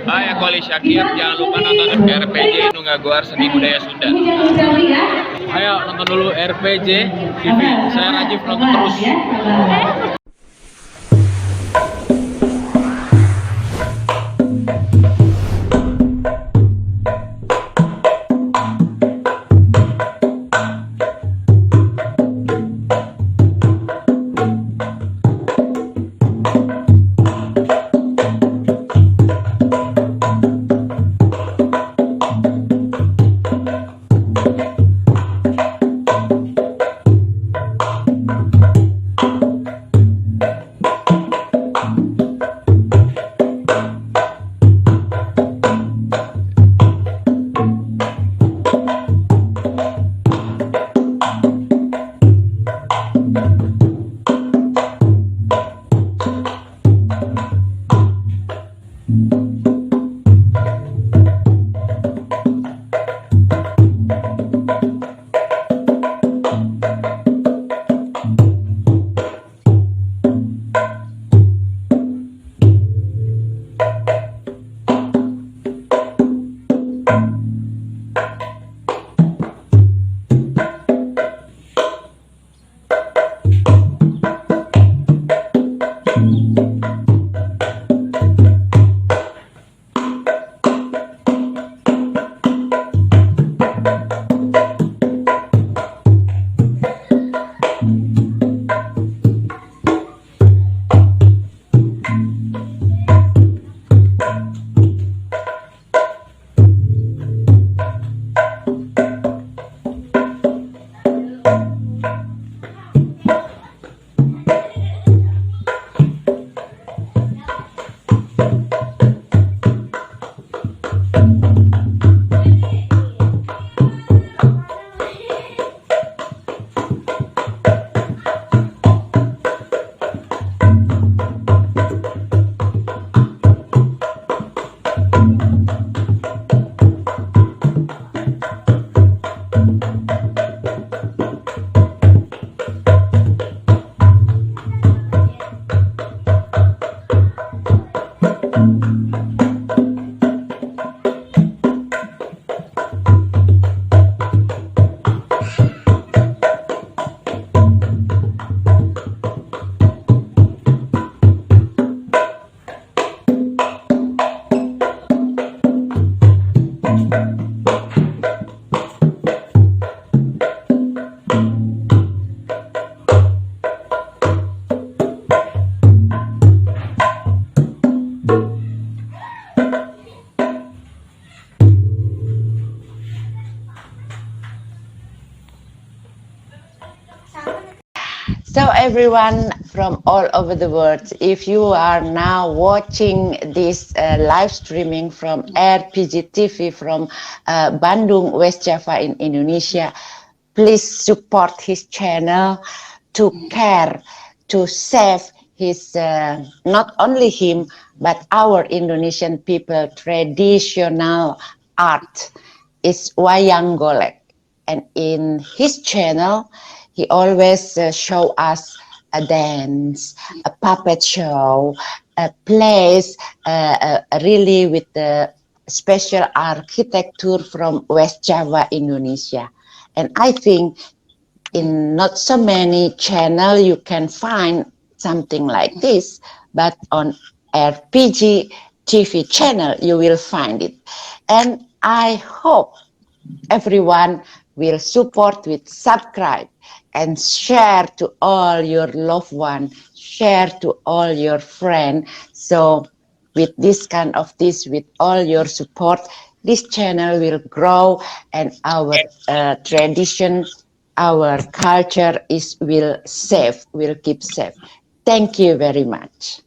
Hai, aku Ali Syakir. Jangan lupa nonton RPG Nunggagoar Seni Budaya Sunda. Ayo nonton dulu RPG TV. Saya Rajif, nonton terus. So everyone from all over the world, if you are now watching this live streaming from RPG TV from Bandung, West Java in Indonesia, please support his channel to care, to save his, not only him, but our Indonesian people traditional art is Wayang Golék. And in his channel, he always show us a dance, a puppet show, a place really with the special architecture from West Java, Indonesia. And I think in not so many channel you can find something like this, but on RPG TV channel you will find it. And I hope everyone will support with subscribe and share to all your loved ones, share to all your friends. So with this kind of this, with all your support, this channel will grow and our tradition, our culture will keep safe. Thank you very much.